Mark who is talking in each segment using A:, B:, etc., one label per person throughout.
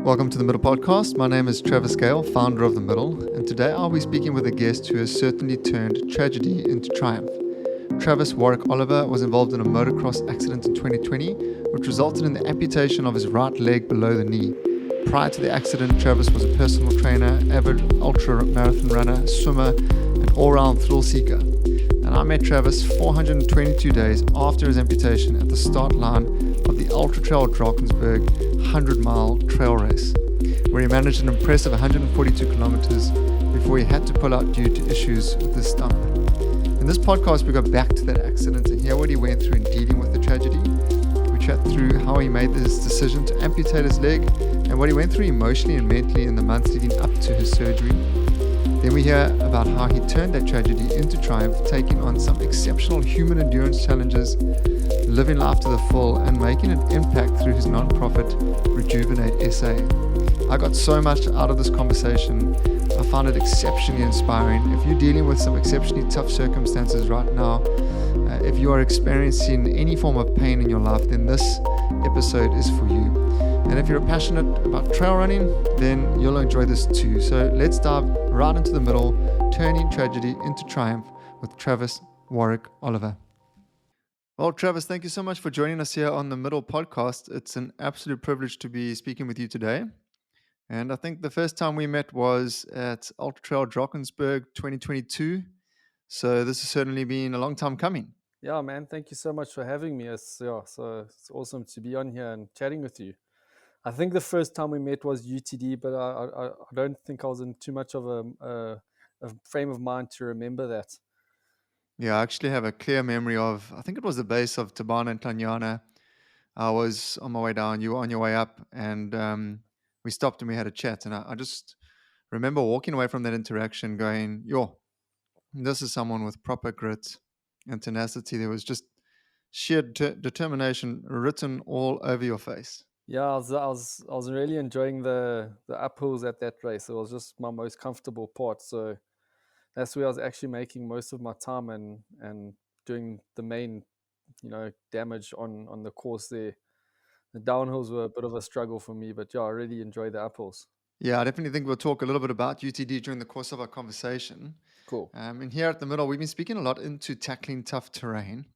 A: Welcome to the Middle Podcast. My name is Travis Gale, founder of the Middle, and today I'll be speaking with a guest who has certainly turned tragedy into triumph. Travis Warwick Oliver was involved in a motocross accident in 2020, which resulted in the amputation of his right leg below the knee. Prior to the accident, Travis was a personal trainer, avid ultra marathon runner, swimmer, and all-round thrill seeker. And I met Travis 422 days after his amputation at the start line of the Ultra Trail Drakensberg 100-mile trail race, where he managed an impressive 142 kilometers before he had to pull out due to issues with his stump. In this podcast, we go back to that accident and hear what he went through in dealing with the tragedy. We chat through how he made this decision to amputate his leg and what he went through emotionally and mentally in the months leading up to his surgery. Then we hear about how he turned that tragedy into triumph, taking on some exceptional human endurance challenges, living life to the full, and making an impact through his non-profit Rejuvenate SA. I got so much out of this conversation. I found it exceptionally inspiring. If you're dealing with some exceptionally tough circumstances right now, if you are experiencing any form of pain in your life, then this episode is for you. And if you're passionate about trail running, then you'll enjoy this too. So let's dive right into the middle, turning tragedy into triumph with Travis Warwick Oliver. Well, Travis, thank you so much for joining us here on the Middle Podcast. It's an absolute privilege to be speaking with you today. And I think the first time we met was at Ultra Trail Drakensberg 2022. So this has certainly been a long time coming.
B: Yeah, man. Thank you so much for having me. It's awesome to be on here and chatting with you. I think the first time we met was UTD, but I don't think I was in too much of a frame of mind to remember that.
A: Yeah, I actually have a clear memory of, I think it was the base of Tabana and Tanyana. I was on my way down, you were on your way up, and we stopped and we had a chat. And I just remember walking away from that interaction going, yo, this is someone with proper grit and tenacity. There was just sheer determination written all over your face.
B: Yeah, I was really enjoying the uphills at that race. It was just my most comfortable part. So that's where I was actually making most of my time and doing the main, damage on the course there. The downhills were a bit of a struggle for me, but yeah, I really enjoyed the uphills.
A: Yeah, I definitely think we'll talk a little bit about UTD during the course of our conversation.
B: Cool.
A: And here at the Middle, we've been speaking a lot into tackling tough terrain.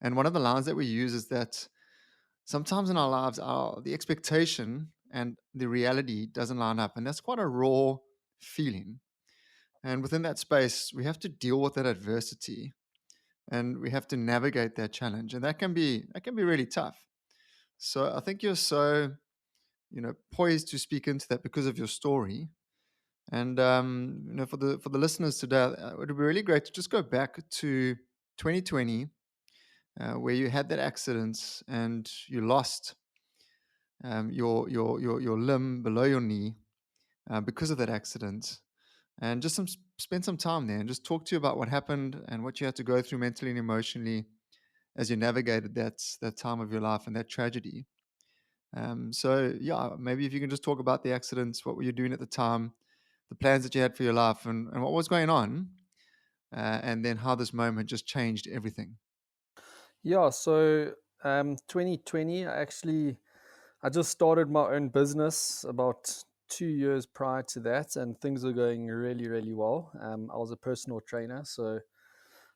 A: And one of the lines that we use is that sometimes in our lives, the expectation and the reality doesn't line up. And that's quite a raw feeling. And within that space, we have to deal with that adversity and we have to navigate that challenge. And that can be really tough. So I think you're so, poised to speak into that because of your story. And for the listeners today, it would be really great to just go back to 2020, where you had that accident and you lost your limb below your knee because of that accident, and just spend some time there and just talk to you about what happened and what you had to go through mentally and emotionally as you navigated that time of your life and that tragedy. So yeah, maybe if you can just talk about the accidents, what were you doing at the time, the plans that you had for your life, and what was going on, and then how this moment just changed everything.
B: Yeah, so 2020, I just started my own business about 2 years prior to that, and things were going really, really well. I was a personal trainer, so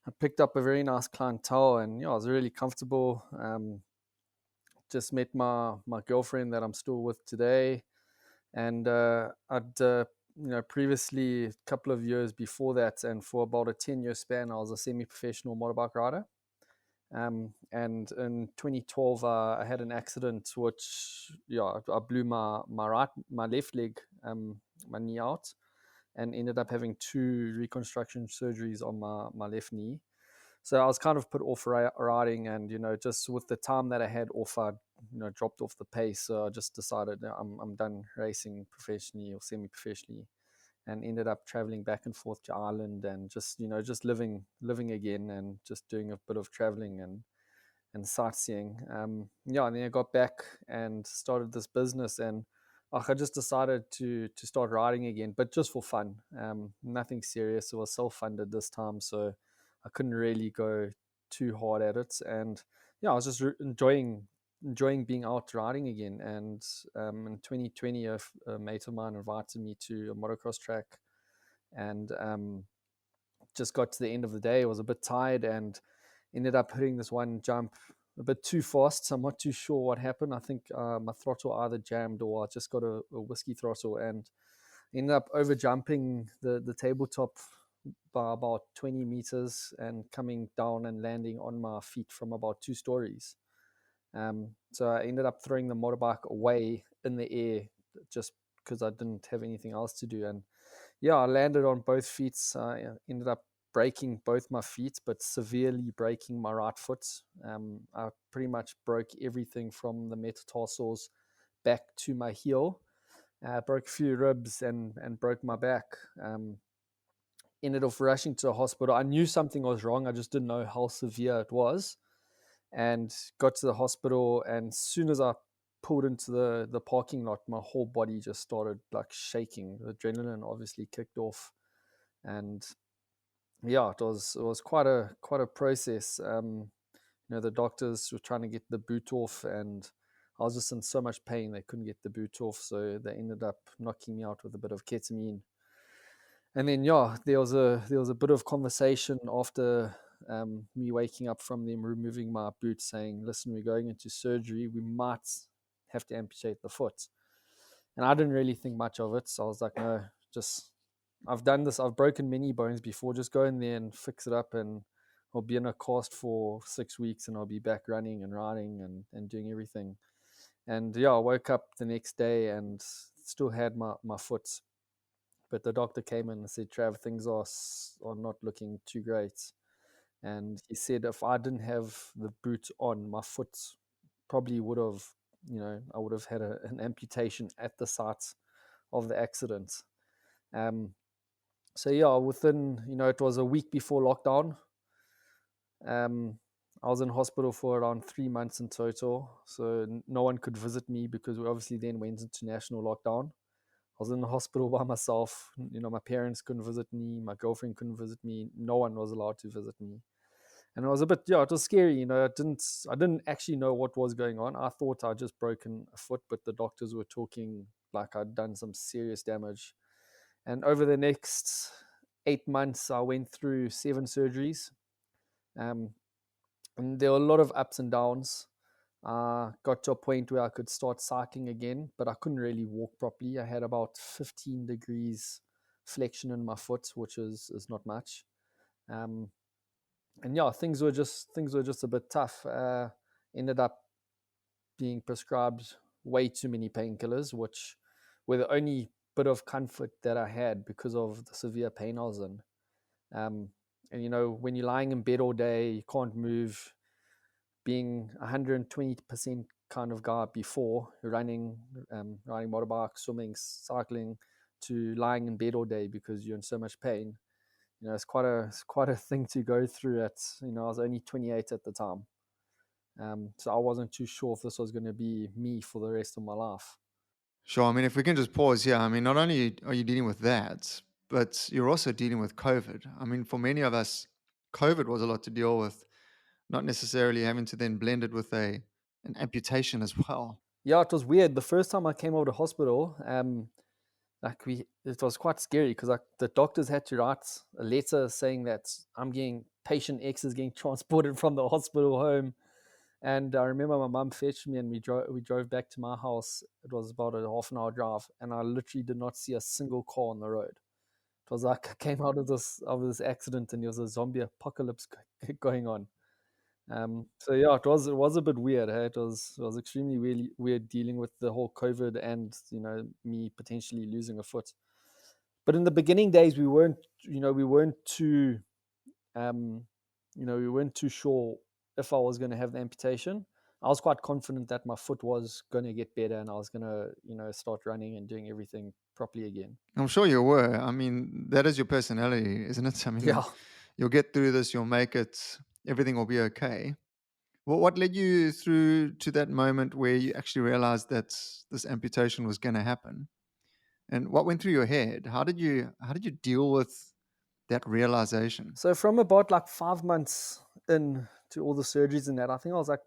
B: I picked up a very nice clientele, and yeah, I was really comfortable. Just met my girlfriend that I'm still with today, and I'd previously a couple of years before that, and for about a 10-year span, I was a semi-professional motorbike rider. And in 2012, I had an accident, which I blew my left leg, my knee out, and ended up having 2 reconstruction surgeries on my left knee. So I was kind of put off riding, and just with the time that I had off, I dropped off the pace. So I just decided I'm done racing professionally or semi-professionally, and ended up traveling back and forth to Ireland and just living again and just doing a bit of traveling and sightseeing. And then I got back and started this business, and I just decided to start riding again, but just for fun. Nothing serious. It was self-funded this time, so I couldn't really go too hard at it. And I was just enjoying enjoying being out riding again. And in 2020, a mate of mine invited me to a motocross track, and just got to the end of the day. I was a bit tired and ended up hitting this one jump a bit too fast. So I'm not too sure what happened. I think my throttle either jammed or I just got a whiskey throttle and ended up over jumping the tabletop by about 20 meters and coming down and landing on my feet from about 2 stories. So I ended up throwing the motorbike away in the air just because I didn't have anything else to do. And yeah, I landed on both feet. I ended up breaking both my feet, but severely breaking my right foot. I pretty much broke everything from the metatarsals back to my heel. Broke a few ribs and broke my back. Ended up rushing to the hospital. I knew something was wrong. I just didn't know how severe it was. And got to the hospital, and as soon as I pulled into the parking lot, my whole body just started like shaking. The adrenaline obviously kicked off, and yeah, it was quite a process. The doctors were trying to get the boot off, and I was just in so much pain they couldn't get the boot off, so they ended up knocking me out with a bit of ketamine. And then yeah, there was a bit of conversation after me waking up from them removing my boot, saying, "Listen, we're going into surgery. We might have to amputate the foot." And I didn't really think much of it, so I was like, "No, just I've done this. I've broken many bones before. Just go in there and fix it up, and I'll be in a cast for 6 weeks, and I'll be back running and riding and doing everything." And yeah, I woke up the next day and still had my foot. But the doctor came in and said, "Trav, things are not looking too great." And he said if I didn't have the boot on, my foot probably would have, I would have had an amputation at the site of the accident. So yeah, within, it was a week before lockdown. I was in hospital for around 3 months in total. So no one could visit me because we obviously then went into national lockdown. I was in the hospital by myself. My parents couldn't visit me. My girlfriend couldn't visit me. No one was allowed to visit me. And it was a bit, yeah, it was scary. I didn't actually know what was going on. I thought I'd just broken a foot, but the doctors were talking like I'd done some serious damage. And over the next 8 months, I went through 7 surgeries. Um, and there were a lot of ups and downs. Got to a point where I could start cycling again, but I couldn't really walk properly. I had about 15 degrees flexion in my foot, which is not much. And yeah, things were just a bit tough. Ended up being prescribed way too many painkillers, which were the only bit of comfort that I had because of the severe pain I was in. And when you're lying in bed all day, you can't move, being 120% kind of guy before running, riding motorbike, swimming, cycling, to lying in bed all day because you're in so much pain. It's quite a thing to go through. I was only 28 at the time, so I wasn't too sure if this was going to be me for the rest of my life.
A: Sure. I mean, if we can just pause here, I mean, not only are you dealing with that, but you're also dealing with COVID. I mean, for many of us, COVID was a lot to deal with, not necessarily having to then blend it with an amputation as well.
B: Yeah, it was weird. The first time I came out of hospital, it was quite scary because the doctors had to write a letter saying that patient X is getting transported from the hospital home. And I remember my mum fetched me and we drove back to my house. It was about a half an hour drive, and I literally did not see a single car on the road. It was like I came out of this accident and there was a zombie apocalypse going on. So yeah, it was a bit weird. Hey? It was extremely weird dealing with the whole COVID and me potentially losing a foot. But in the beginning days, um, we weren't too sure if I was going to have the amputation. I was quite confident that my foot was going to get better and I was going to start running and doing everything properly again.
A: I'm sure you were. I mean, that is your personality, isn't it? I
B: Yeah.
A: mean, you'll get through this, you'll make it, everything will be okay. Well, what led you through to that moment where you actually realized that this amputation was going to happen? And what went through your head? How did you deal with that realization?
B: So from about like 5 months in to all the surgeries and that. I think I was like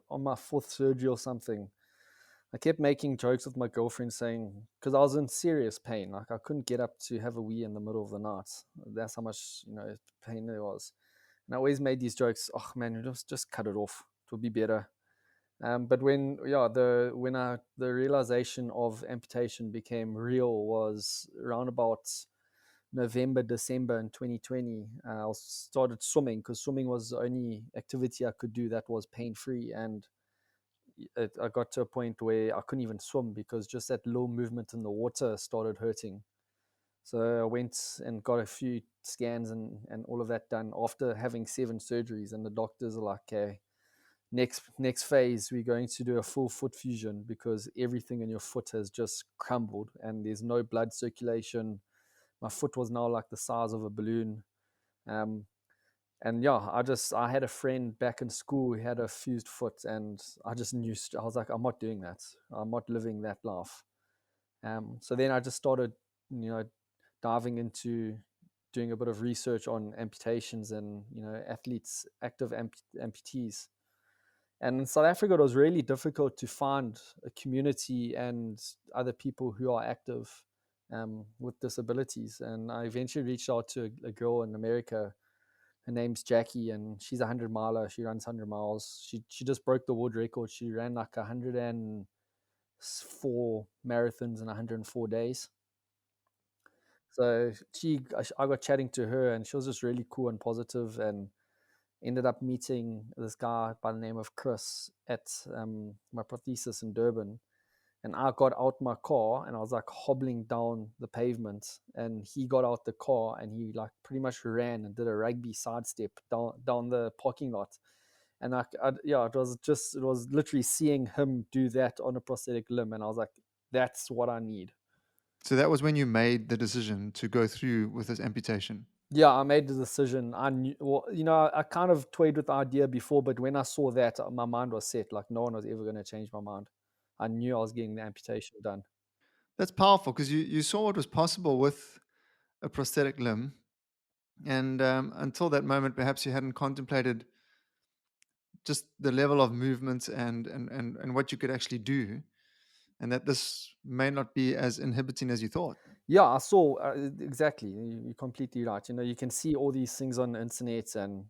B: on my fourth surgery or something. I kept making jokes with my girlfriend saying, because I was in serious pain, like I couldn't get up to have a wee in the middle of the night. That's how much, pain there was. And I always made these jokes, oh man, just cut it off. It will be better. But the realization of amputation became real was around about November, December in 2020. I started swimming because swimming was the only activity I could do that was pain free. And I got to a point where I couldn't even swim because just that little movement in the water started hurting. So I went and got a few scans and all of that done after having 7 surgeries. And the doctors are like, okay, next phase, we're going to do a full foot fusion because everything in your foot has just crumbled and there's no blood circulation. My foot was now like the size of a balloon. And yeah, I had a friend back in school who had a fused foot, and I just knew, I was like, I'm not doing that. I'm not living that life. So then I just started, diving into doing a bit of research on amputations and, athletes, active amputees. And in South Africa, it was really difficult to find a community and other people who are active with disabilities. And I eventually reached out to a girl in America. Her name's Jackie, and she's a 100-miler. She runs 100 miles. She just broke the world record. She ran like 104 marathons in 104 days. So I got chatting to her, and she was just really cool and positive, and ended up meeting this guy by the name of Chris at my prosthesis in Durban. And I got out my car and I was like hobbling down the pavement, and he got out the car and he like pretty much ran and did a rugby sidestep down the parking lot. And it was literally seeing him do that on a prosthetic limb, and I was like, that's what I need.
A: So that was when you made the decision to go through with this amputation.
B: Yeah, I made the decision. I knew, well, I kind of toyed with the idea before, but when I saw that, my mind was set. Like no one was ever going to change my mind. I knew I was getting the amputation done.
A: That's powerful because you saw what was possible with a prosthetic limb. And until that moment, perhaps you hadn't contemplated just the level of movement and what you could actually do, and that this may not be as inhibiting as you thought.
B: Yeah, I saw exactly. You're completely right. You can see all these things on the internet, and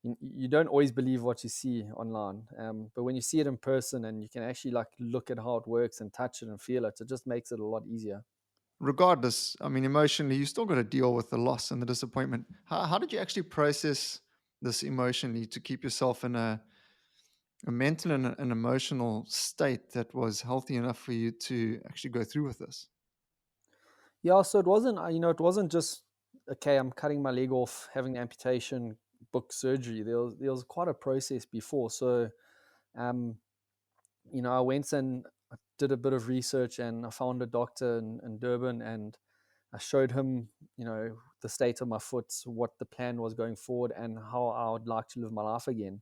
B: you don't always believe what you see online. But when you see it in person, and you can actually like look at how it works and touch it and feel it, it just makes it a lot easier.
A: Regardless, I mean, emotionally, you still got to deal with the loss and the disappointment. How did you actually process this emotionally to keep yourself in a mental and an emotional state that was healthy enough for you to actually go through with this?
B: Yeah, so it wasn't just okay, I'm cutting my leg off, having the amputation, book surgery. There was quite a process before. So, um, I went and I did a bit of research, and I found a doctor in Durban, and I showed him, the state of my foot, what the plan was going forward, and how I would like to live my life again.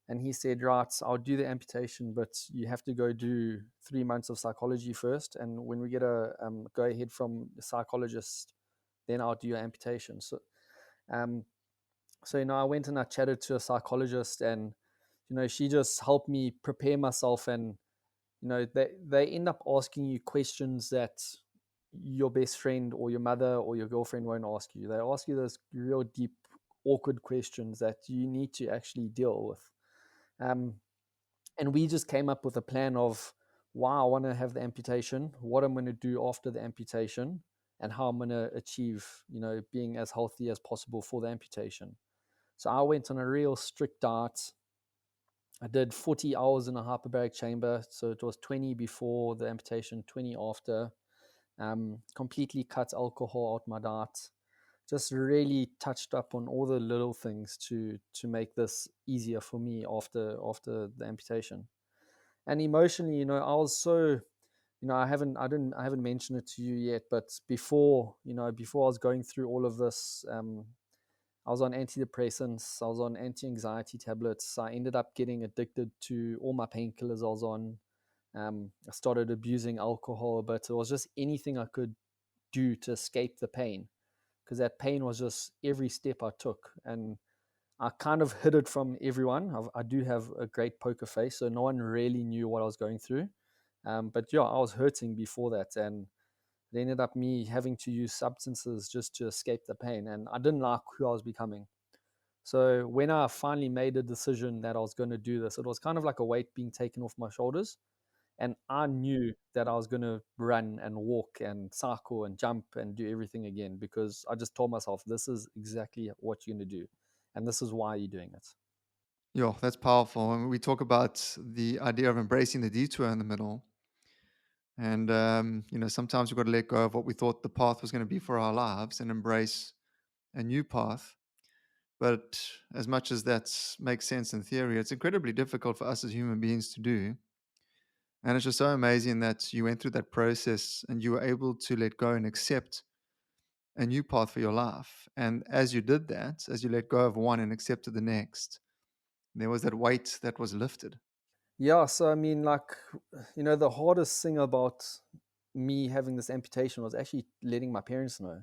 B: And he said, right, I'll do the amputation, but you have to go do 3 months of psychology first. And when we get a go ahead from the psychologist, then I'll do your amputation. Um, so I went and I chatted to a psychologist, and she just helped me prepare myself. And they end up asking you questions that your best friend or your mother or your girlfriend won't ask you. They ask you those real deep, awkward questions that you need to actually deal with. Um, and we just came up with a plan of why I want to have the amputation, what I'm going to do after the amputation, and how I'm going to achieve, being as healthy as possible for the amputation. So I went on a real strict diet. I did 40 hours in a hyperbaric chamber. So it was 20 before the amputation, 20 after. Completely cut alcohol out my diet. Just really touched up on all the little things to make this easier for me after the amputation. And emotionally, I was so, I haven't mentioned it to you yet, but before I was going through all of this, I was on antidepressants, I was on anti-anxiety tablets. I ended up getting addicted to all my painkillers I was on. I started abusing alcohol, but it was just anything I could do to escape the pain, because that pain was just every step I took. And I kind of hid it from everyone. I do have a great poker face, so no one really knew what I was going through. But yeah, I was hurting before that, and it ended up me having to use substances just to escape the pain, and I didn't like who I was becoming. So when I finally made a decision that I was going to do this, it was kind of like a weight being taken off my shoulders. And I knew that I was going to run and walk and cycle and jump and do everything again, because I just told myself, this is exactly what you're going to do. And this is why you're doing it.
A: Yeah, that's powerful. And we talk about the idea of embracing the detour in the middle. And, sometimes we've got to let go of what we thought the path was going to be for our lives and embrace a new path. But as much as that makes sense in theory, it's incredibly difficult for us as human beings to do. And it's just so amazing that you went through that process and you were able to let go and accept a new path for your life. And as you did that, as you let go of one and accepted the next, there was that weight that was lifted.
B: Yeah. So, I mean, like, the hardest thing about me having this amputation was actually letting my parents know.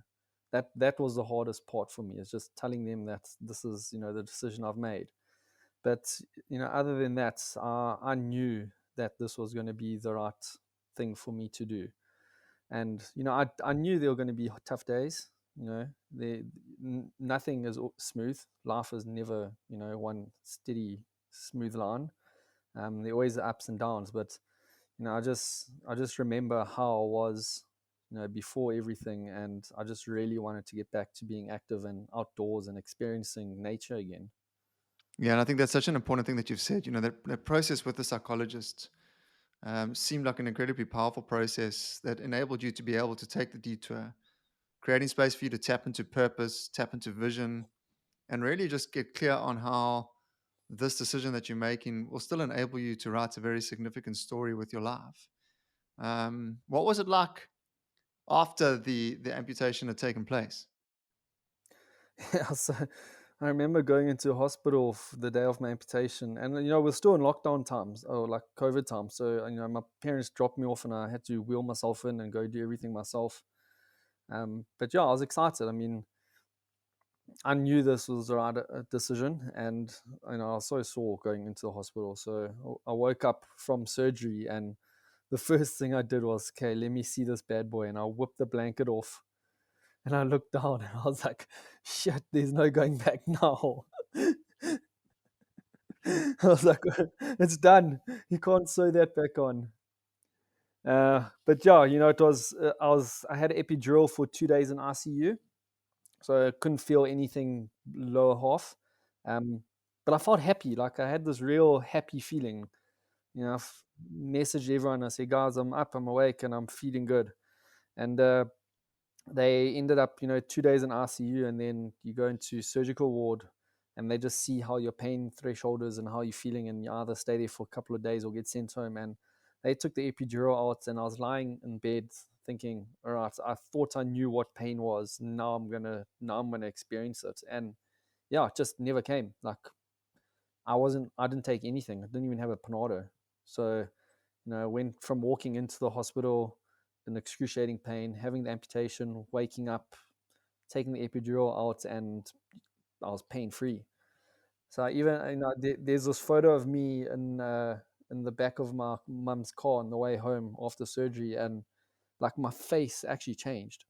B: That was the hardest part for me, is just telling them that this is, the decision I've made. But, other than that, I knew that this was going to be the right thing for me to do. And, I knew there were going to be tough days. Nothing is smooth. Life is never, one steady, smooth line. There always are ups and downs. But, I just remember how I was, before everything. And I just really wanted to get back to being active and outdoors and experiencing nature again.
A: Yeah, and I think that's such an important thing that you've said. That process with the psychologist seemed like an incredibly powerful process that enabled you to be able to take the detour, creating space for you to tap into purpose, tap into vision, and really just get clear on how this decision that you're making will still enable you to write a very significant story with your life. What was it like after the amputation had taken place?
B: Yeah, so I remember going into hospital the day of my amputation, and we're still in lockdown times, or like COVID times. So my parents dropped me off, and I had to wheel myself in and go do everything myself. But yeah, I was excited. I mean, I knew this was the right decision, and I was so sore going into the hospital. So I woke up from surgery, and the first thing I did was, okay, let me see this bad boy, and I whipped the blanket off. And I looked down and I was like, shit, there's no going back now. I was like, it's done. You can't sew that back on. But yeah, it was, I had epidural for 2 days in ICU. So I couldn't feel anything lower half. Um, but I felt happy. Like I had this real happy feeling. I messaged everyone. I said, guys, I'm up, I'm awake, and I'm feeling good. And they ended up, 2 days in ICU, and then you go into surgical ward, and they just see how your pain threshold is and how you're feeling, and you either stay there for a couple of days or get sent home. And they took the epidural out, and I was lying in bed thinking, all right, I thought I knew what pain was. Now I'm gonna experience it. And yeah, it just never came. Like I didn't take anything. I didn't even have a panado. So went from walking into the hospital in excruciating pain, having the amputation, waking up, taking the epidural out, and I was pain free. So even there's this photo of me in the back of my mum's car on the way home after surgery, and like my face actually changed.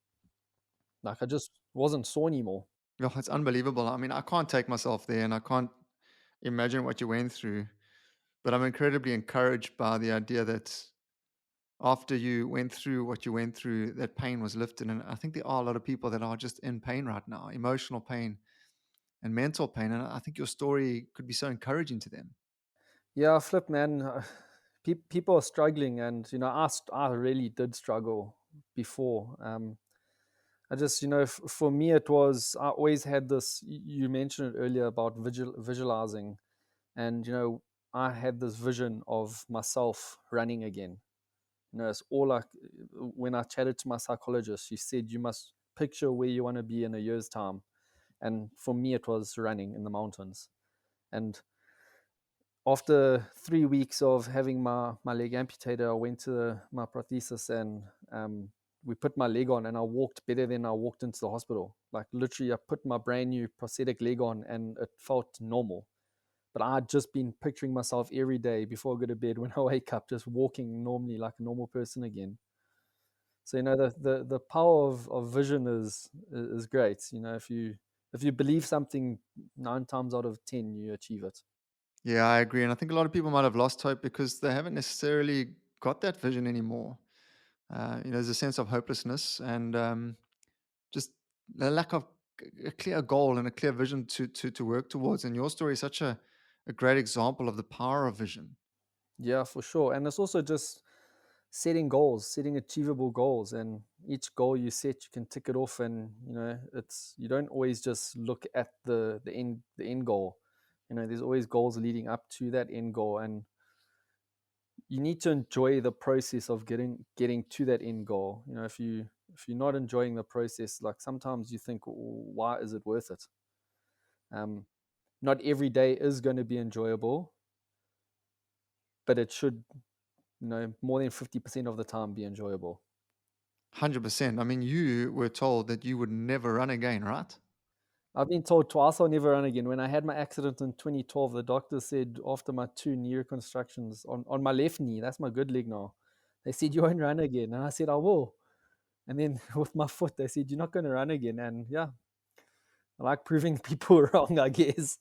B: Like I just wasn't sore anymore.
A: Oh, it's unbelievable. I mean, I can't take myself there and I can't imagine what you went through, but I'm incredibly encouraged by the idea that after you went through what you went through, that pain was lifted. And I think there are a lot of people that are just in pain right now, emotional pain and mental pain. And I think your story could be so encouraging to them.
B: Yeah, flip man. People are struggling, and I really did struggle before. I just, for me, it was, I always had this, you mentioned it earlier about visualizing. And, I had this vision of myself running again. It's all like, when I chatted to my psychologist, she said, you must picture where you want to be in a year's time. And for me, it was running in the mountains. And after 3 weeks of having my leg amputated, I went to my prosthesis, and we put my leg on, and I walked better than I walked into the hospital. Like literally, I put my brand new prosthetic leg on, and it felt normal. But I'd just been picturing myself every day before I go to bed, when I wake up, just walking normally like a normal person again. So the power of vision is great. If you believe something, 9 times out of 10 you achieve it.
A: Yeah, I agree. And I think a lot of people might have lost hope because they haven't necessarily got that vision anymore. There's a sense of hopelessness and just a lack of a clear goal and a clear vision to work towards. And your story is such a great example of the power of vision.
B: Yeah, for sure. And it's also just setting goals, setting achievable goals, and each goal you set, you can tick it off. And it's you don't always just look at the end goal. There's always goals leading up to that end goal, and you need to enjoy the process of getting to that end goal. If you're not enjoying the process, like sometimes you think, why is it worth it? Um, Not every day is going to be enjoyable, but it should, more than 50% of the time be enjoyable.
A: 100%. I mean, you were told that you would never run again, right?
B: I've been told twice I'll never run again. When I had my accident in 2012, the doctor said after my two knee reconstructions on my left knee, that's my good leg now, they said, you won't run again. And I said, I will. And then with my foot, they said, you're not going to run again. And yeah, I like proving people wrong, I guess.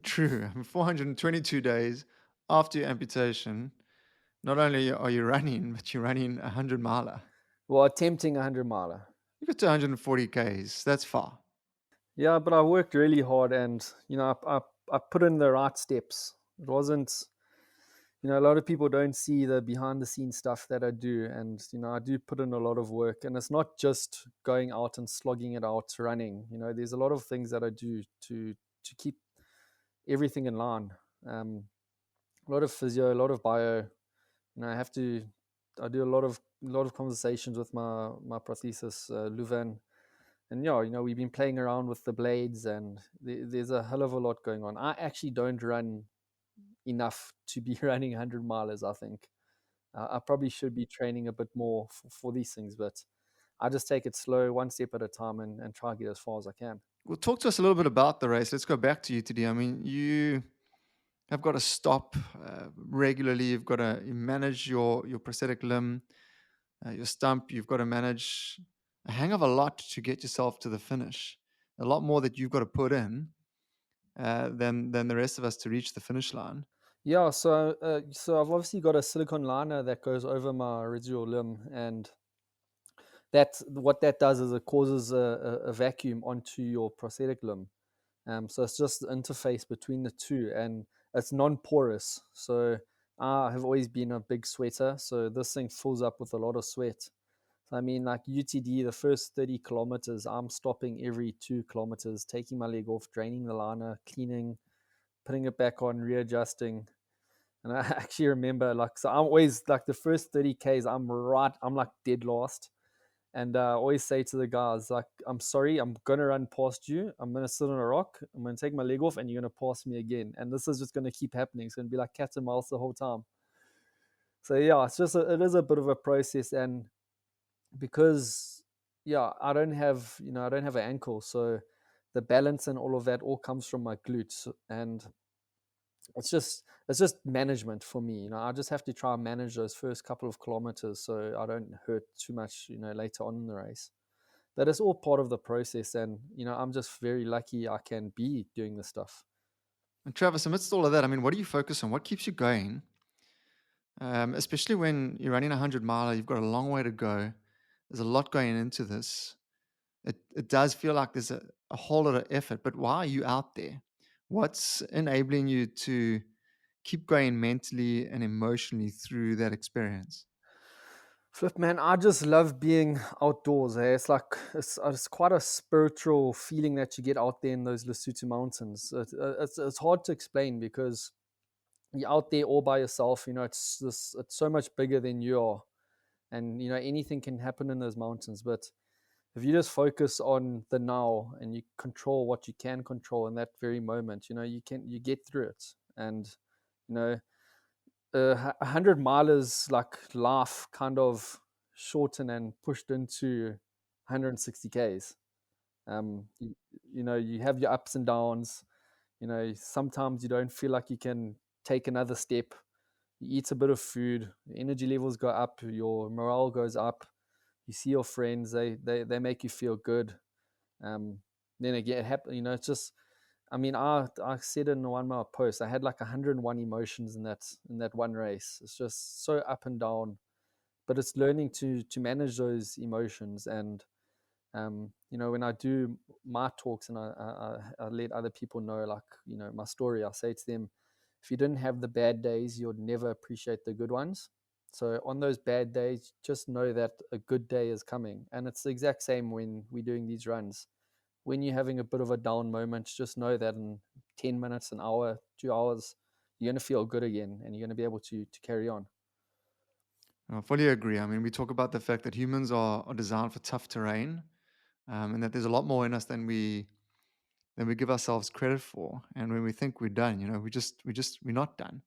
A: True. 422 days after your amputation, not only are you running, but you're running a 100 miler.
B: Well, attempting a 100 miler.
A: You got to 140 Ks. That's far.
B: Yeah, but I worked really hard, and I put in the right steps. It wasn't, a lot of people don't see the behind the scenes stuff that I do, and I do put in a lot of work, and it's not just going out and slogging it out running. There's a lot of things that I do to keep everything in line. A lot of physio, a lot of bio. I do a lot of conversations with my prosthesis, Luvan. And yeah, we've been playing around with the blades, and there's a hell of a lot going on. I actually don't run enough to be running 100 milers, I think. I probably should be training a bit more for these things, but I just take it slow, one step at a time, and try to get as far as I can.
A: Well, talk to us a little bit about the race. Let's go back to you today. I mean, you have got to stop regularly. You've got to manage your prosthetic limb, your stump. You've got to manage a hang of a lot to get yourself to the finish. A lot more that you've got to put in than the rest of us to reach the finish line.
B: Yeah, so I've obviously got a silicone liner that goes over my residual limb, and what that does is it causes a vacuum onto your prosthetic limb. So it's just the interface between the two, and it's non-porous. So I have always been a big sweater, so this thing fills up with a lot of sweat. So I mean, like UTD, the first 30 kilometers, I'm stopping every 2 kilometers, taking my leg off, draining the liner, cleaning, putting it back on, readjusting. And I actually remember, like, so I'm always like the first 30 Ks, I'm like dead last. And I always say to the guys, like, I'm sorry, I'm going to run past you. I'm going to sit on a rock. I'm going to take my leg off, and you're going to pass me again. And this is just going to keep happening. It's going to be like cat and mouse the whole time. So, yeah, it is a bit of a process. And because, yeah, I don't have an ankle. So the balance and all of that all comes from my glutes. And it's just management for me. I just have to try and manage those first couple of kilometers so I don't hurt too much, later on in the race. But it's all part of the process, and I'm just very lucky I can be doing this stuff.
A: And Travis, amidst all of that, I mean, what do you focus on? What keeps you going? Especially when you're running a 100 miler, you've got a long way to go. There's a lot going into this. It does feel like there's a whole lot of effort, but why are you out there? What's enabling you to keep going mentally and emotionally through that experience?
B: Flip, man, I just love being outdoors. It's like it's quite a spiritual feeling that you get out there in those Lesotho mountains. It's hard to explain because you're out there all by yourself. It's so much bigger than you are, and anything can happen in those mountains. But if you just focus on the now and you control what you can control in that very moment, you get through it. And you know 100 milers like life kind of shortened and pushed into 160 Ks. You know, you have your ups and downs. You know, sometimes you don't feel like you can take another step. You eat a bit of food, your energy levels go up, your morale goes up. You see your friends, they make you feel good. Um, then again, it happen. You know, it's just. I mean, I said in the 1 mile post, I had like 101 emotions in that one race. It's just so up and down, but it's learning to manage those emotions. And you know, when I do my talks and I let other people know, like, you know, my story, I say to them, if you didn't have the bad days, you'd never appreciate the good ones. So on those bad days, just know that a good day is coming. And it's the exact same when we're doing these runs. When you're having a bit of a down moment, just know that in 10 minutes, an hour, 2 hours, you're going to feel good again and you're going to be able to carry on.
A: I fully agree. I mean, we talk about the fact that humans are designed for tough terrain, and that there's a lot more in us than we give ourselves credit for. And when we think we're done, you know, we're not done.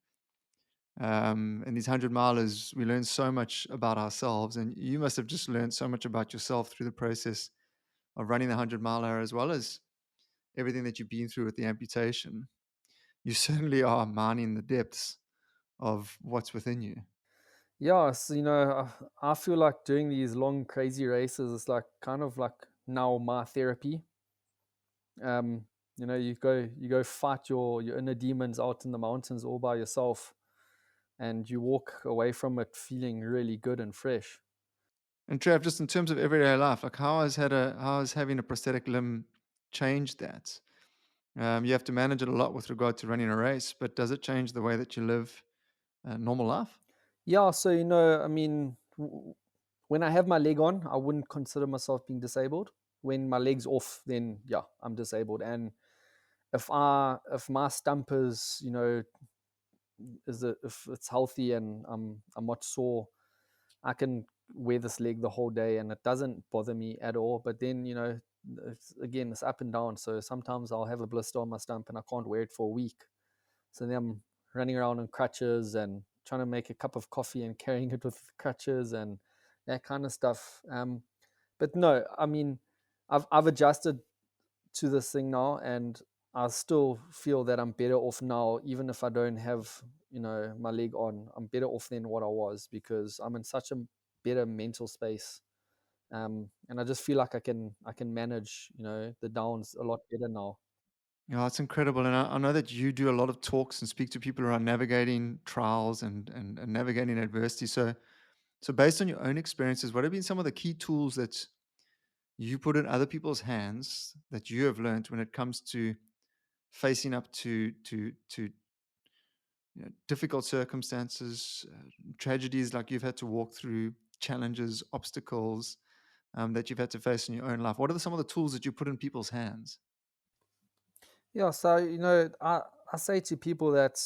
A: And these 100 milers, we learn so much about ourselves, and you must have just learned so much about yourself through the process of running the 100 miler, as well as everything that you've been through with the amputation. You certainly are mining the depths of what's within you.
B: Yeah, so, you know, I feel like doing these long, crazy races is like kind of like now my therapy. You know, you go fight your inner demons out in the mountains all by yourself, and you walk away from it feeling really good and fresh.
A: And Trav, just in terms of everyday life, like how has having a prosthetic limb changed that? You have to manage it a lot with regard to running a race, but does it change the way that you live normal life?
B: Yeah, so you know, I mean, when I have my leg on, I wouldn't consider myself being disabled. When my leg's off, then yeah, I'm disabled. And if my stump is, you know, if it's healthy and I'm not sore, I can wear this leg the whole day and it doesn't bother me at all. But then, you know, again, it's up and down. So sometimes I'll have a blister on my stump and I can't wear it for a week. So then I'm running around in crutches and trying to make a cup of coffee and carrying it with crutches and that kind of stuff. But no, I mean, I've adjusted to this thing now, and I still feel that I'm better off now, even if I don't have, you know, my leg on. I'm better off than what I was because I'm in such a better mental space, and I just feel like I can manage, you know, the downs a lot better now.
A: Yeah, it's incredible. And I know that you do a lot of talks and speak to people around navigating trials and navigating adversity. So based on your own experiences, what have been some of the key tools that you put in other people's hands that you have learned when it comes to facing up to difficult circumstances, tragedies like you've had to walk through, challenges, obstacles that you've had to face in your own life? What are some of the tools that you put in people's hands?
B: Yeah, so you know, I say to people that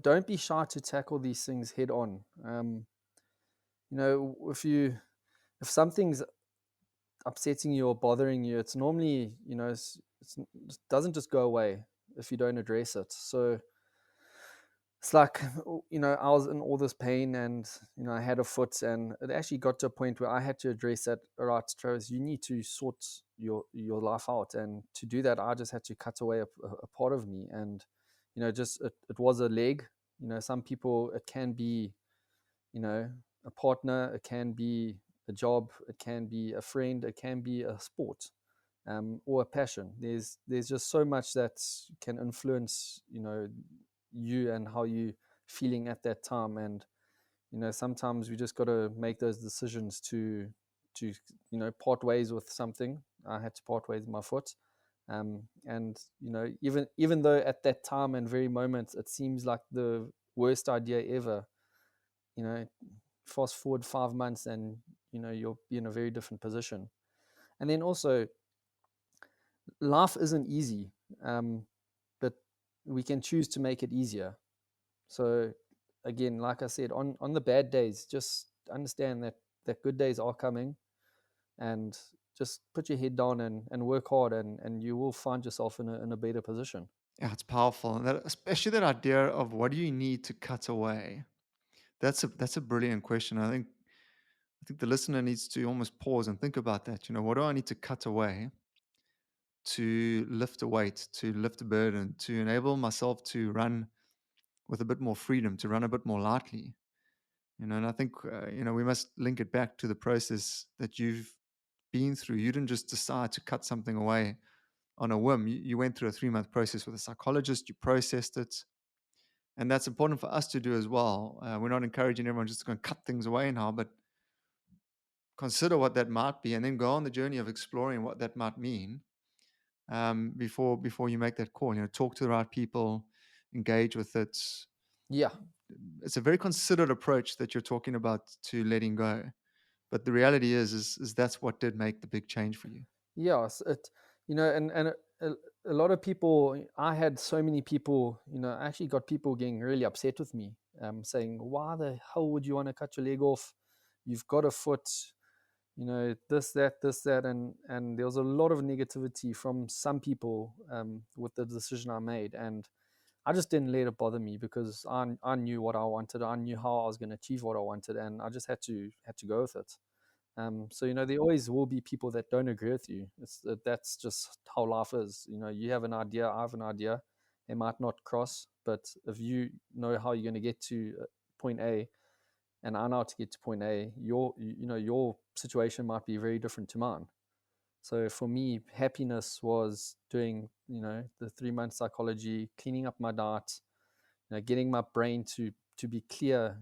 B: don't be shy to tackle these things head on. You know, if something's upsetting you or bothering you, it's normally, you know, it doesn't just go away if you don't address it. So it's like, you know, I was in all this pain and, you know, I had a foot and it actually got to a point where I had to address that. All right, Travis, you need to sort your life out. And to do that, I just had to cut away a part of me. And, you know, just it was a leg. You know, some people, it can be, you know, a partner, it can be a job, it can be a friend, it can be a sport, or a passion. There's just so much that can influence, you know, you and how you feeling at that time. And you know, sometimes we just got to make those decisions to you know, part ways with something. I had to part ways with my foot. And you know, even though at that time and very moment it seems like the worst idea ever, you know, fast forward 5 months and you know, you'll be in a very different position. And then also, life isn't easy, but we can choose to make it easier. So again, like I said, on the bad days, just understand that good days are coming, and just put your head down and work hard, and you will find yourself in a better position.
A: Yeah, it's powerful, and that, especially that idea of what do you need to cut away. That's a brilliant question. I think I think the listener needs to almost pause and think about that. What do I need to cut away to lift a weight, to lift a burden, to enable myself to run with a bit more freedom, to run a bit more lightly? And I think, we must link it back to the process that you've been through. You didn't just decide to cut something away on a whim. You went through a 3-month process with a psychologist, you processed it. And that's important for us to do as well. We're not encouraging everyone just to go and cut things away now, but consider what that might be and then go on the journey of exploring what that might mean, before you make that call. Talk to the right people, engage with it.
B: Yeah.
A: It's a very considered approach that you're talking about to letting go. But the reality is that's what did make the big change for you.
B: Yes, and a lot of people. I had so many people. I actually got people getting really upset with me, saying, "Why the hell would you want to cut your leg off? You've got a foot, this, that," and there was a lot of negativity from some people with the decision I made, and I just didn't let it bother me because I knew what I wanted. I knew how I was going to achieve what I wanted, and I just had to go with it. So there always will be people that don't agree with you. That's just how life is. You have an idea, I have an idea. They might not cross, but if you know how you're going to get to point A, and I know how to get to point A, your situation might be very different to mine. So for me, happiness was doing the 3 month psychology, cleaning up my diet, getting my brain to be clear.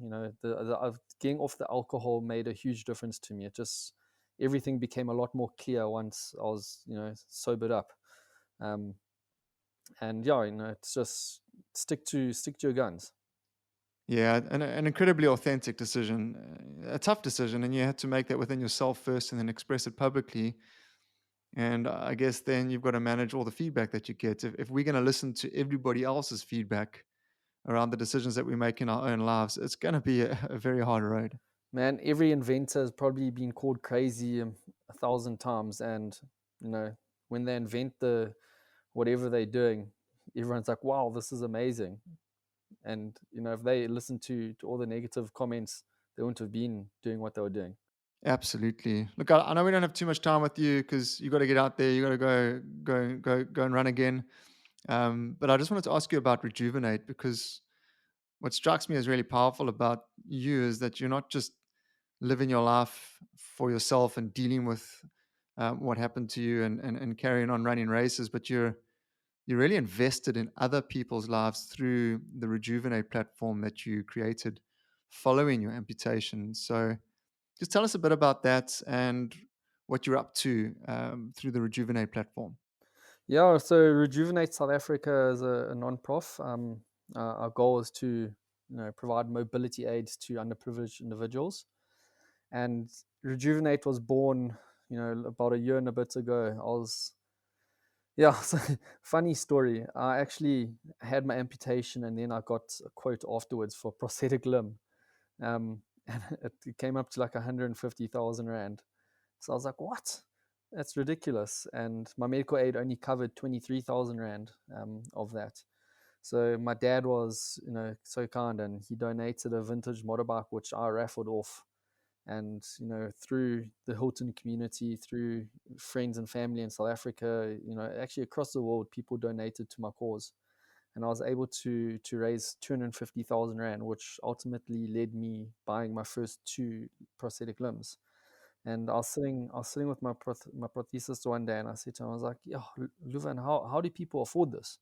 B: Getting off the alcohol made a huge difference to me. It just everything became a lot more clear once I was sobered up. Um, and yeah, it's just stick to your guns.
A: Yeah, an incredibly authentic decision, a tough decision, and you had to make that within yourself first and then express it publicly. And I guess then you've got to manage all the feedback that you get. If we're going to listen to everybody else's feedback around the decisions that we make in our own lives, it's going to be a very hard road.
B: Man, every inventor has probably been called crazy 1,000 times, and when they invent the whatever they're doing, everyone's like, "Wow, this is amazing." And if they listened to all the negative comments, they wouldn't have been doing what they were doing.
A: Absolutely. Look, I know we don't have too much time with you because you got to get out there. You got to go and run again. But I just wanted to ask you about Rejuvenate, because what strikes me as really powerful about you is that you're not just living your life for yourself and dealing with what happened to you and carrying on running races, but you're really invested in other people's lives through the Rejuvenate platform that you created following your amputation. So just tell us a bit about that and what you're up to through the Rejuvenate platform.
B: Yeah, so Rejuvenate South Africa is a non-prof. Our goal is to provide mobility aids to underprivileged individuals. And Rejuvenate was born, about a year and a bit ago. Yeah, so funny story. I actually had my amputation and then I got a quote afterwards for prosthetic limb. And it came up to like 150,000 Rand. So I was like, what? That's ridiculous. And my medical aid only covered 23,000 Rand of that. So my dad was, so kind, and he donated a vintage motorbike, which I raffled off. And, through the Hilton community, through friends and family in South Africa, actually across the world, people donated to my cause. And I was able to raise 250,000 Rand, which ultimately led me buying my first 2 prosthetic limbs. And I was sitting with my prosthesist one day, and I said to him, I was like, "Yeah, Luvan, how do people afford this?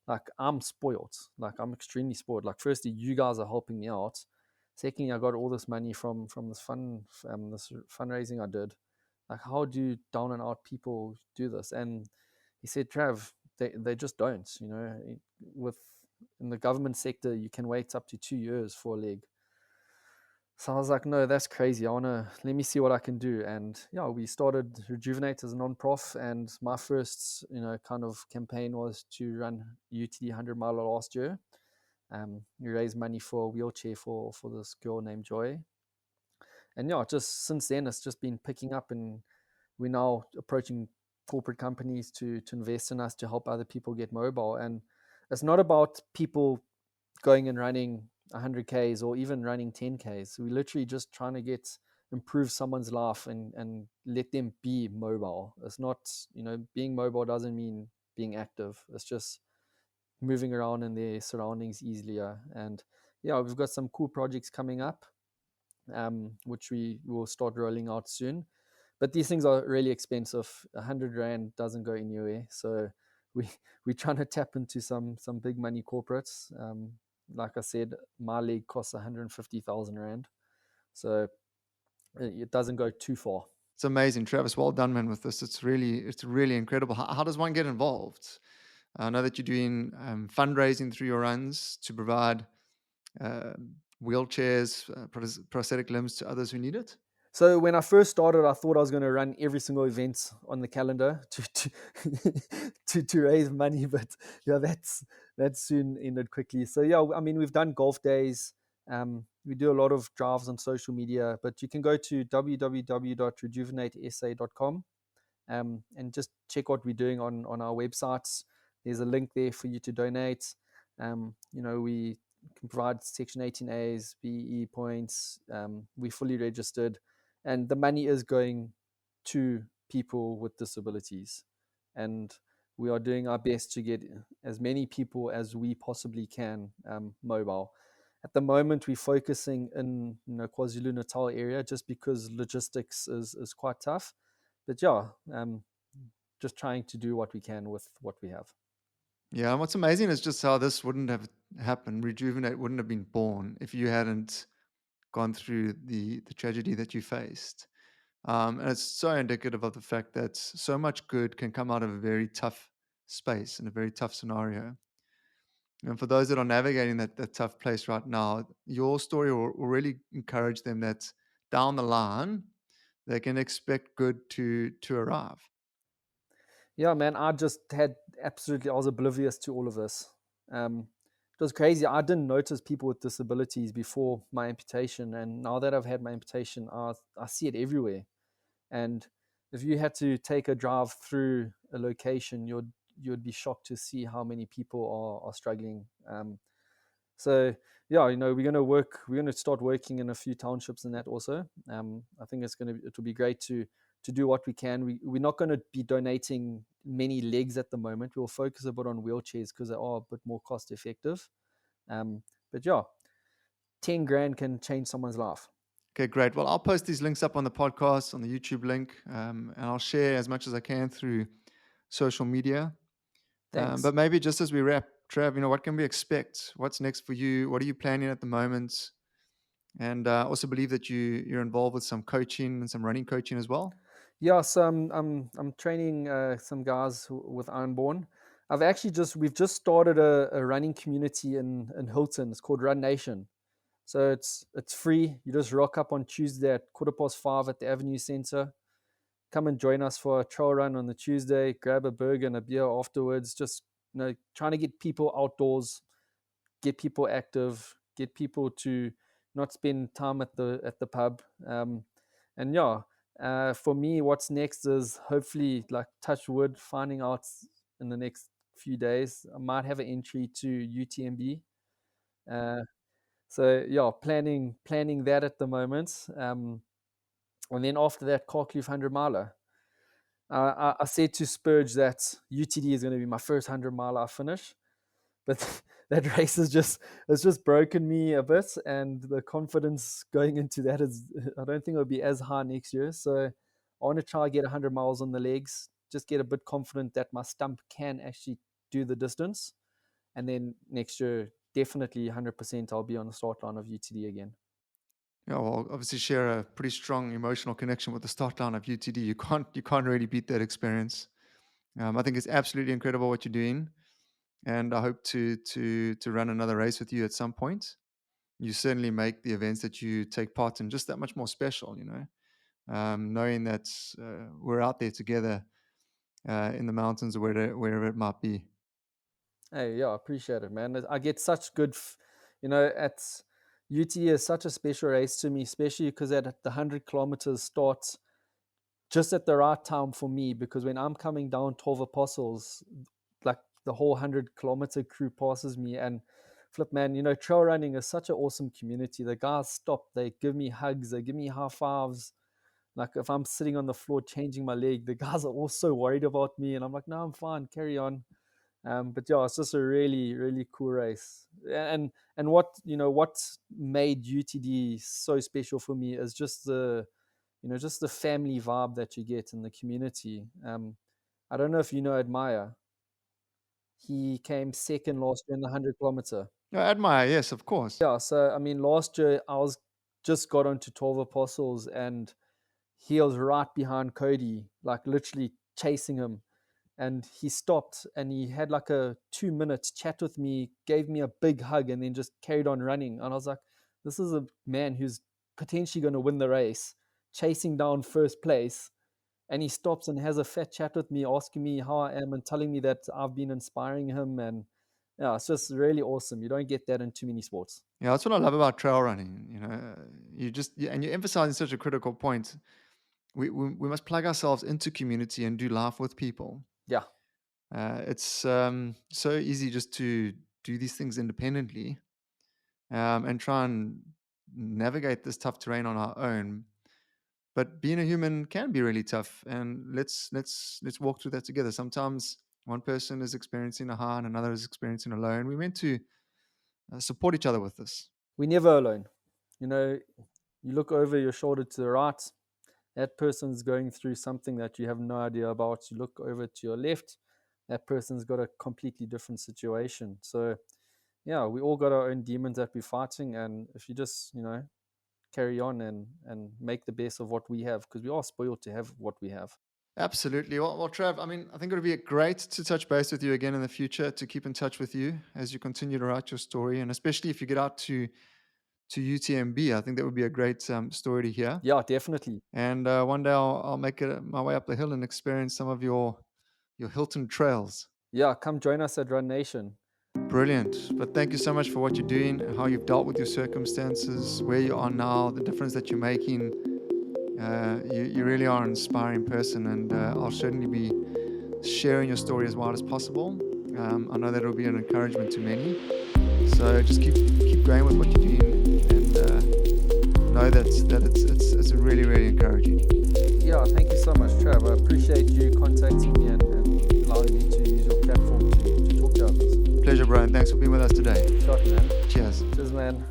B: Like, I'm spoiled. Like, I'm extremely spoiled. Like, firstly, you guys are helping me out. Secondly, I got all this money from this fundraising I did. Like, how do down and out people do this?" And he said, "Trav, they just don't. With in the government sector, you can wait up to 2 years for a leg." So I was like, "No, that's crazy. Let me see what I can do." And yeah, we started Rejuvenate as a non-prof. And my first, kind of campaign was to run UTD 100 mile last year. We raised money for a wheelchair for this girl named Joy. And yeah, just since then, it's just been picking up, and we're now approaching corporate companies to invest in us to help other people get mobile. And it's not about people going and running 100 Ks or even running 10 Ks. We're literally just trying to get improve someone's life and let them be mobile. It's not, being mobile doesn't mean being active. It's just moving around in their surroundings easier. And yeah, we've got some cool projects coming up, which we will start rolling out soon. But these things are really expensive. 100 Rand doesn't go anywhere. So we we're trying to tap into some big money corporates. Like I said, my leg costs 150,000 Rand. So it doesn't go too far.
A: It's amazing, Travis. Well done, man, with this. It's really incredible. How does one get involved? I know that you're doing fundraising through your runs to provide uh, wheelchairs, prosthetic limbs to others who need it.
B: So when I first started, I thought I was going to run every single event on the calendar to raise money, but yeah, that's soon ended quickly. So yeah, I mean, we've done golf days. We do a lot of drives on social media, but you can go to www.rejuvenatesa.com and just check what we're doing on our websites. There's a link there for you to donate. We can provide Section 18As, BE points. We're fully registered, and the money is going to people with disabilities. And we are doing our best to get as many people as we possibly can mobile. At the moment, we're focusing in KwaZulu-Natal area just because logistics is quite tough. But yeah, just trying to do what we can with what we have.
A: Yeah, and what's amazing is just how this wouldn't have happened. Rejuvenate wouldn't have been born if you hadn't gone through the tragedy that you faced. And it's so indicative of the fact that so much good can come out of a very tough space and a very tough scenario. And for those that are navigating that tough place right now, your story will really encourage them that down the line, they can expect good to arrive.
B: Yeah, man, I was oblivious to all of this. It was crazy. I didn't notice people with disabilities before my amputation. And now that I've had my amputation, I see it everywhere. And if you had to take a drive through a location, you'd be shocked to see how many people are struggling. So yeah, we're going to start working in a few townships and that also. I think it'll be great to do what we can. We're not going to be donating many legs at the moment. We'll focus a bit on wheelchairs because they are a bit more cost effective. But yeah, 10 grand can change someone's life.
A: Okay, great. Well, I'll post these links up on the podcast, on the YouTube link, and I'll share as much as I can through social media.
B: Thanks.
A: But maybe just as we wrap, Trav, what can we expect? What's next for you? What are you planning at the moment? And also believe that you're involved with some coaching and some running coaching as well.
B: Yeah, so I'm training some guys with Ironborn. We've just started a running community in Hilton. It's called Run Nation. So it's free. You just rock up on Tuesday at 5:15 at the Avenue Centre. Come and join us for a trail run on the Tuesday. Grab a burger and a beer afterwards. Just trying to get people outdoors, get people active, get people to not spend time at the pub. And yeah, for me, what's next is hopefully, like, touch wood, finding out in the next few days. I might have an entry to UTMB. So yeah, planning that at the moment. And then after that, Carkloof 100 miler. I said to Spurge that UTD is going to be my first 100 miler I finish, but that race has just broken me a bit, and the confidence going into that I don't think it'll be as high next year. So I want to try get 100 miles on the legs, just get a bit confident that my stump can actually do the distance, and then next year definitely 100% I'll be on the start line of UTD again.
A: Yeah, well, obviously share a pretty strong emotional connection with the start line of UTD. You can't really beat that experience. I think it's absolutely incredible what you're doing, and I hope to run another race with you at some point. You certainly make the events that you take part in just that much more special. Knowing that we're out there together in the mountains or wherever it might be.
B: Hey, yeah, I appreciate it, man. I get such good, at UTD is such a special race to me, especially because at the 100 kilometers starts just at the right time for me, because when I'm coming down 12 Apostles, like, the whole 100-kilometer crew passes me, and flip, man, trail running is such an awesome community. The guys stop, they give me hugs, they give me high fives. Like if I'm sitting on the floor changing my leg, the guys are also worried about me, and I'm like, no, I'm fine, carry on. But yeah, it's just a really, really cool race. And what made UTD so special for me is just the family vibe that you get in the community. I don't know if you know Admire. He came second last year in the 100 kilometer.
A: I admire, yes, of course.
B: Yeah, so I mean, last year I was just got onto 12 Apostles, and he was right behind Cody, like literally chasing him. And he stopped and he had like a 2 minute chat with me, gave me a big hug, and then just carried on running. And I was like, this is a man who's potentially going to win the race, chasing down first place. And he stops and has a fat chat with me, asking me how I am and telling me that I've been inspiring him. And yeah, it's just really awesome. You don't get that in too many sports.
A: Yeah, that's what I love about trail running. And you're emphasizing such a critical point. We must plug ourselves into community and do life with people.
B: Yeah.
A: It's so easy just to do these things independently, and try and navigate this tough terrain on our own. But being a human can be really tough, and let's walk through that together. Sometimes one person is experiencing a high and another is experiencing a low, and we're meant to support each other with this.
B: We're never alone. You look over your shoulder to the right, that person's going through something that you have no idea about. You look over to your left, that person's got a completely different situation. So yeah, we all got our own demons that we're fighting, and if you just carry on and make the best of what we have, because we are spoiled to have what we have.
A: Absolutely. Well, Trav, I mean, I think it would be great to touch base with you again in the future, to keep in touch with you as you continue to write your story, and especially if you get out to UTMB. I think that would be a great story to hear.
B: Yeah, definitely.
A: And one day I'll make it my way up the hill and experience some of your Hilton trails.
B: Yeah, come join us at Run Nation.
A: Brilliant. But thank you so much for what you're doing, how you've dealt with your circumstances, where you are now, the difference that you're making. You really are an inspiring person, and I'll certainly be sharing your story as wide as possible. I know that it'll be an encouragement to many. So just keep going with what you're doing, and know that it's really, really encouraging.
B: Yeah, thank you so much, Trav. I appreciate you contacting me and allowing me to use your platform to talk to others.
A: Pleasure, Brian. Thanks for being with us today.
B: Shot, man.
A: Cheers.
B: Cheers, man.